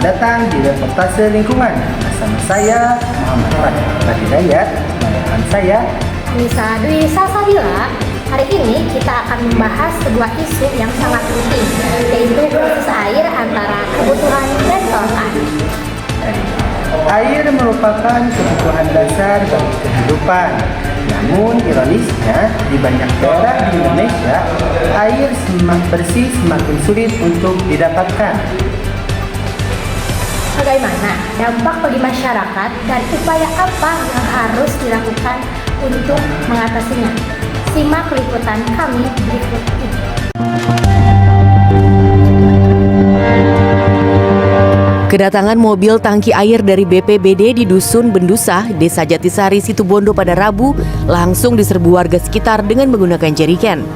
datang di reportase lingkungan bersama saya Muhammad Hidayat, rekan saya Nisa Dwi Salsabila. Hari ini kita akan membahas sebuah isu yang sangat penting, yaitu krisis air antara kebutuhan dan kelangkaan. Air merupakan kebutuhan dasar bagi kehidupan. Namun ironisnya, di banyak daerah di Indonesia, air bersih semakin sulit untuk didapatkan. Bagaimana dampak bagi masyarakat dan upaya apa yang harus dilakukan untuk mengatasinya? Simak liputan kami berikut ini. Kedatangan mobil tangki air dari BPBD di Dusun Bendusah, Desa Jatisari, Situbondo pada Rabu langsung diserbu warga sekitar dengan menggunakan jerigen.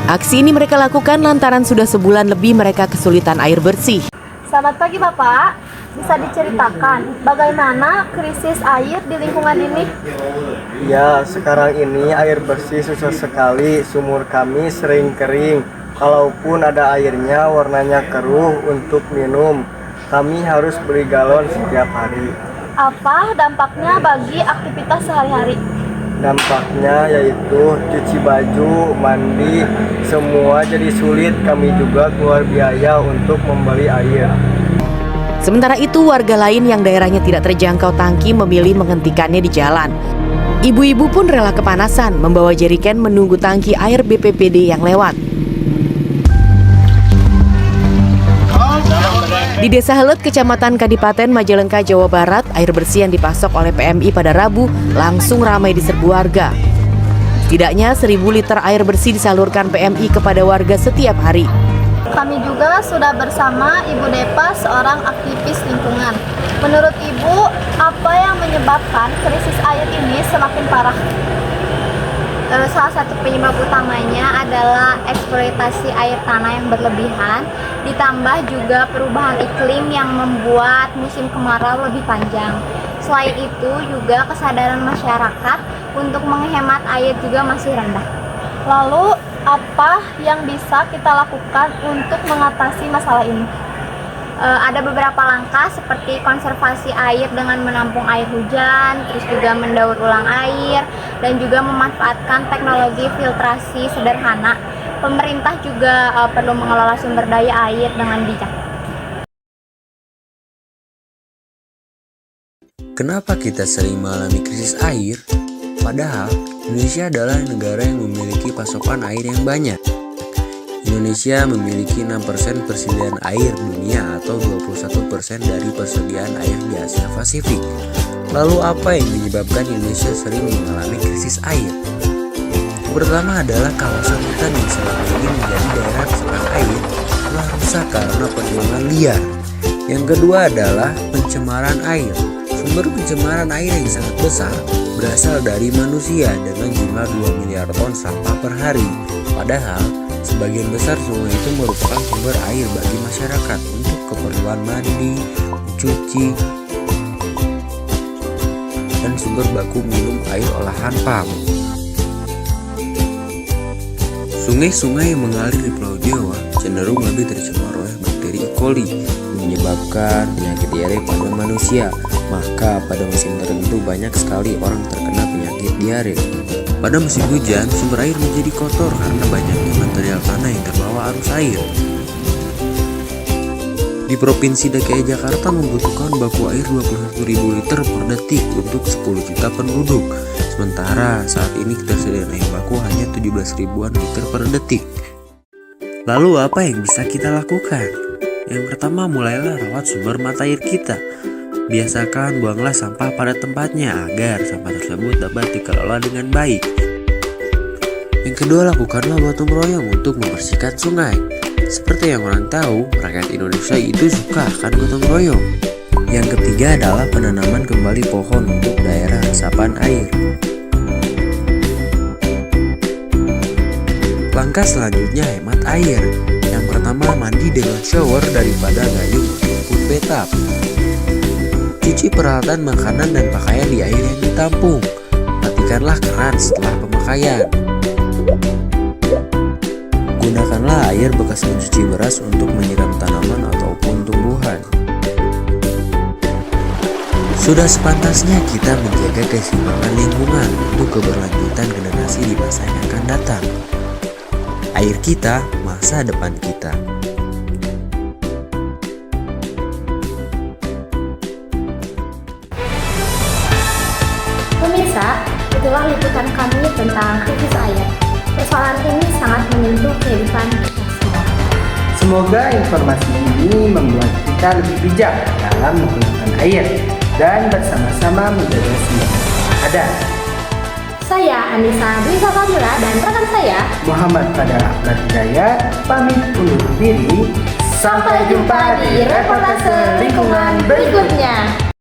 Aksi ini mereka lakukan lantaran sudah sebulan lebih mereka kesulitan air bersih. Selamat pagi Bapak, bisa diceritakan bagaimana krisis air di lingkungan ini? Ya, sekarang ini air bersih susah sekali, sumur kami sering kering. Kalaupun ada airnya warnanya keruh untuk minum. Kami harus beli galon setiap hari. Apa dampaknya bagi aktivitas sehari-hari? Dampaknya yaitu cuci baju, mandi, semua jadi sulit. Kami juga keluar biaya untuk membeli air. Sementara itu, warga lain yang daerahnya tidak terjangkau tangki memilih menghentikannya di jalan. Ibu-ibu pun rela kepanasan membawa jerigen menunggu tangki air BPBD yang lewat. Di Desa Helet, Kecamatan Kadipaten Majalengka, Jawa Barat, air bersih yang dipasok oleh PMI pada Rabu langsung ramai diserbu warga. Setidaknya 1.000 liter air bersih disalurkan PMI kepada warga setiap hari. Kami juga sudah bersama Ibu Depa, seorang aktivis lingkungan. Menurut Ibu, apa yang menyebabkan krisis air ini semakin parah? Salah satu penyebab utamanya adalah eksploitasi air tanah yang berlebihan, ditambah juga perubahan iklim yang membuat musim kemarau lebih panjang. Selain itu juga kesadaran masyarakat untuk menghemat air juga masih rendah. Lalu, apa yang bisa kita lakukan untuk mengatasi masalah ini? Ada beberapa langkah seperti konservasi air dengan menampung air hujan, terus juga mendaur ulang air, dan juga memanfaatkan teknologi filtrasi sederhana. Pemerintah juga perlu mengelola sumber daya air dengan bijak. Kenapa kita sering mengalami krisis air? Padahal Indonesia adalah negara yang memiliki pasokan air yang banyak. Indonesia memiliki 6% persediaan air dunia atau 21% dari persediaan air di Asia Pasifik. Lalu apa yang menyebabkan Indonesia sering mengalami krisis air? Pertama adalah kawasan hutan yang selama ini menjadi daerah resapan air telah rusak karena pembuangan liar. Yang kedua adalah pencemaran air. Sumber pencemaran air yang sangat besar berasal dari manusia dengan jumlah 2 miliar ton sampah per hari. Padahal sebagian besar sungai itu merupakan sumber air bagi masyarakat untuk keperluan mandi, mencuci, dan sumber baku minum air olahan PAM. Sungai-sungai yang mengalir di Pulau Jawa cenderung lebih tercemar oleh bakteri E. coli, menyebabkan penyakit diare pada manusia. Maka pada musim tertentu banyak sekali orang terkena penyakit diare. Pada musim hujan, sumber air menjadi kotor karena banyaknya material tanah yang terbawa arus air. Di Provinsi DKI Jakarta membutuhkan baku air 21.000 liter per detik untuk 10 juta penduduk. Sementara saat ini ketersediaan air baku hanya 17 ribuan liter per detik. Lalu apa yang bisa kita lakukan? Yang pertama, mulailah rawat sumber mata air kita. Biasakan buanglah sampah pada tempatnya agar sampah tersebut dapat dikelola dengan baik. Yang kedua, lakukanlah gotong royong untuk membersihkan sungai. Seperti yang orang tahu, rakyat Indonesia itu suka akan gotong royong. Yang ketiga adalah penanaman kembali pohon untuk daerah resapan air. Langkah selanjutnya hemat air. Yang pertama, mandi dengan shower daripada gayung ataupun bathtub. Cuci peralatan makanan dan pakaian di air yang ditampung. Matikanlah keran setelah pemakaian. Gunakanlah air bekas mencuci beras untuk menyiram tanaman ataupun tumbuhan. Sudah sepantasnya kita menjaga keseimbangan lingkungan untuk keberlanjutan generasi di masa yang akan datang. Air kita, masa depan kita. Pemirsa, itulah liputan kami tentang krisis air. Persoalan ini sangat menyentuh kehidupan kita semua. Semoga informasi ini membuat kita lebih bijak dalam menggunakan air dan bersama-sama menjaga sumber yang ada. Saya Anissa Dwi Safamila dan rekan saya Muhammad Fadal Ahmad Hidayat pamit undur diri. sampai jumpa di reportase lingkungan berikutnya.